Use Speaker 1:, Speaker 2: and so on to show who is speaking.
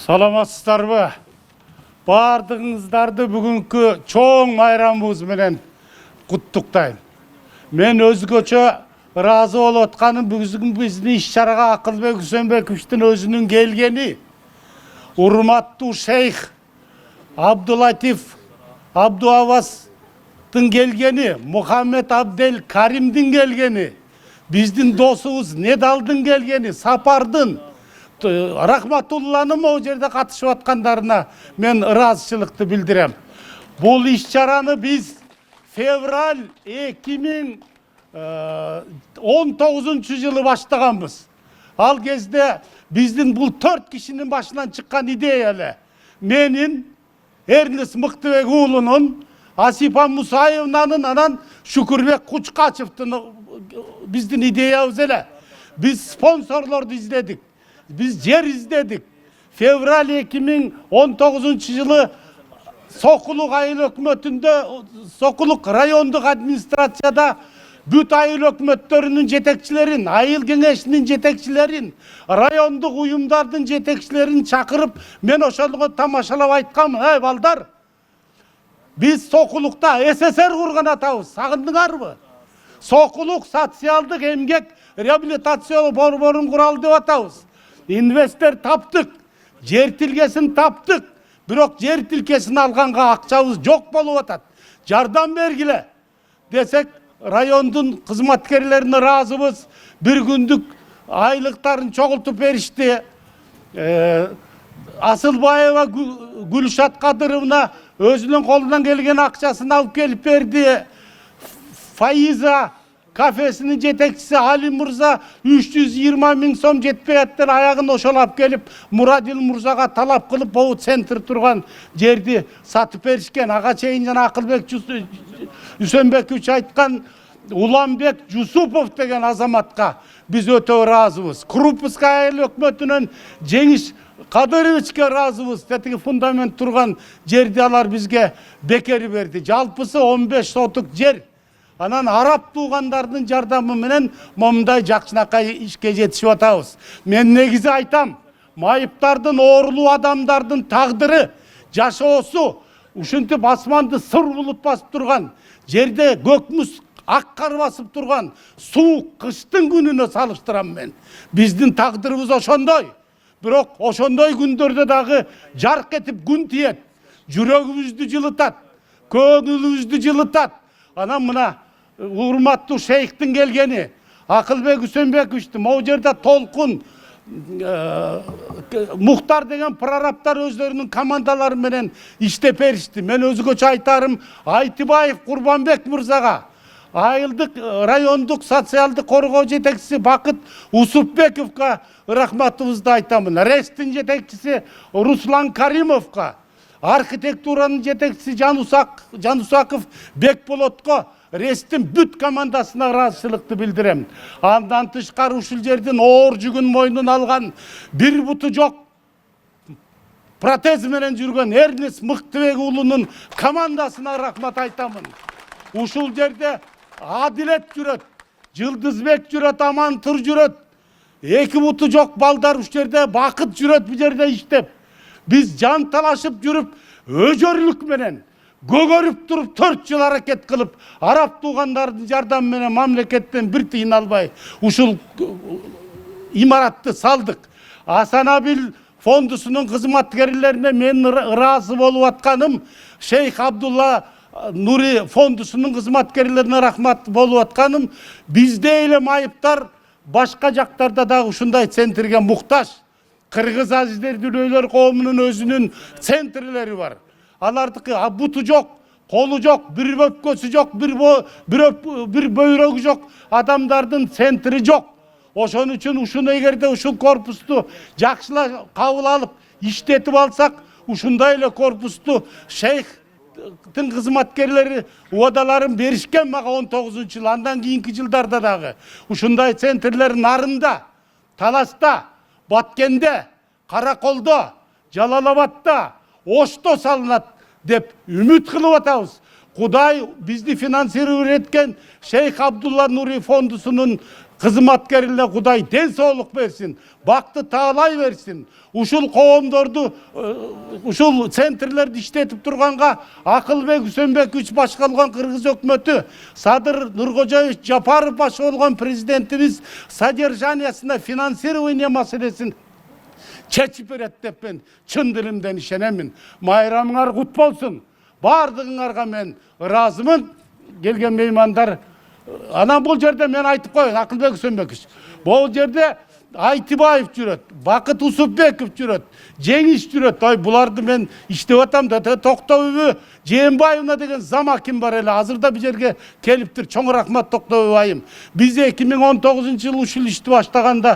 Speaker 1: Саламатсыздарбы? Бардығыңыздарды бүгінгі чоң майрамыбыз менен құттықтайм. Мен өзгөчө разы болуп атканым бүгүнкү биздин иш-чарага Акылбек Үсөнбековичтин өзүнүн келгени, урматтуу шейх Абдулатиф Абдуавастын келгени, Мухаммед Абдел Каримдин келгени, биздин досубуз Недалдын келгени, Сапардын, Рахматулланын о жерде катышып аткандарына мен ыраазычылыкты билдирем. Бул иш-чараны биз февраль 2019 жылы баштаганбыз. Ал кезде биздин бул 4 кишинин башынан чыккан идея эле. Менин, Эрнест Мыктыбек уулунун, Асипа Мусаевнанын, анан Шүкүрбек Кучкачевдин биздин идеябыз эле. Биз спонсорлорду издедик. Biz yer izledik. Fevral 2019 жылы Сокулук айыл өкмөтүндө, Сокулук райондук администрацияда бүт айыл өкмөттөрүнүн жетекчилерин, айыл кеңешинин жетекчилерин, райондук уюмдардын жетекчилерин чакырып, мен ошолго тамашалап айтканмын. Эй балдар, биз Сокулукта СССР курган атабыз, сагындыңарбы? Сокулук социалдык эмгек реабилитациялоо борборун куралы деп атабыз. Инвестор таптык, жер тилкесин таптык, бирок жер тилкесин алганга акчабыз жок болуп атат. Жардам бергиле десек, райондун кызматкерлерине ыраазыбыз. Бир күндүк айлыктарын чогултуп беришти. Асылбаева Гүлшат Кадыровна өзүнүн колунан келген акчасын алып келип берди. Фаиза кафесinin жетекчisi Али Мурза 320 000 сом жетпей аттыр, аягын ошолап келип Мурадил Мурзага талап кылып бул центр турган жерди сатып беришкен. Ага чейин жана Акылбек Үсөнбекович айткан Уламбек Жусупов деген азаматка биз өтө ыраазыбыз. Крупская айыл өкмөтүнөн Жеңиш Кадыровичке ыраазыбыз. Тетиги фундамент турган жерди алар бизге бекери берди. Жалпысы 15 сотук жер. Анан араб туугандардын жардамы менен момундай жакшынакай ишке жетишип атабыз. Мен негизи айтам, майыптардын, оорулуу адамдардын тагдыры, жашоосу ушинтип асманды сыр булут басып турган, жерде көкмүз ак кар басып турган суук кыштын күнүнө салыштырам мен. Биздин тагдырыбыз ошондой. Бирок ошондой күндөрдө дагы жарк этип күн тиет, жүрөгүбүздү жылытат, көңүлүбүздү жылытат. Анан мына урматтуу шейхтин келгени, Акылбек Үсөнбековичтин могу жерде Толкун, Мухтар деген прорабтар өздөрүнүн командалары менен иштеп беришти. Мен өзгөчө айтарым Айтыбаев Курбанбек мырзага, айылдык райондук социалдык коргоо жетекчиси Бакыт Усупбековго рахматыбызды айтамын. Рестин жетекчиси Руслан Каримовго, архитектуранын жетекчиси Жанусаков Бекболотко, Рестин бүт командасына ыраазычылыкты билдирем. Андан тышкары ушул жердин оор жүгүн мойнуна алган, бир буту жок протез менен жүргөн Эрнест Мыктыбек уулунун командасына рахмат айтамын. Ушул жерде Адилет жүрөт, Жылдызбек жүрөт, Амантур жүрөт. Эки буту жок балдар ушул жерде, Бакыт жүрөт бу жерде иштеп. Биз жан талашып жүрүп, өжөрлүк менен көгөрүп туруп 4 жыл аракет кылып, араб туугандардын жардамы менен мамлекеттен бир тыйын албай ушул имаратты салдык. Асанабил фондусунун кызматкерлерине мен ыраазы болуп атканым, Шейх Абдулла Нури фондусунун кызматкерлерине рахмат болуп атканым, бизде эле майыптар башка жактарда дагы ушундай центрге муктаж. Кыргыз азиздер дүлөйлөр коомунун өзүнүн центрлери бар. Алардыкы буту жок, колу жок, бир өпкөсү жок, бир бөйрөгү жок, адамдардын центри жок. Ошон үчүн ушуну эгерде ушул корпусту жакшылап кабыл алып, иштетип алсак, ушундай эле корпусту шейхтин кызматкерлери убадаларын беришкен мага 19-жылы, андан кийинки жылдарда дагы ушундай центрлер Нарында, Таласта, Баткенде, Караколдо, Жалалабадта, Ошто салынат деп үмүт кылып атабыз. Кудай бизди финансировать эткен Шейх Абдулла Нури фондусунун кызматкерлерге Кудай ден соолук берсин, бакты таалай берсин. Ушул коомдорду, ушул центрлерди иштетип турганга Акылбек Үсөнбекович башкарган Кыргыз өкмөтү, Садыр Нуркожоевич Жапаров башкарган президентибиз содержаниясына финансирование маселесин чечип берет деп мен чын дилимден ишенемин. Майрамыңар кут болсун. Бардыгыңарга мен ыраазымын. Келген меймандар, анан бул жерде мен айтып коеюн, Акылбек Үсөнбекович. Бул жерде Айтыбаев жүрөт, Бакыт Усупбеков жүрөт, Жеңиш жүрөт. Ой, буларды мен иштеп атам да, Токтобүбү Жээнбаевна деген зама ким бар эле, азырда бул жерге келиптир. Чоң рахмат Токтобү айым. Биз 2019 жылы ушул ишти баштаганда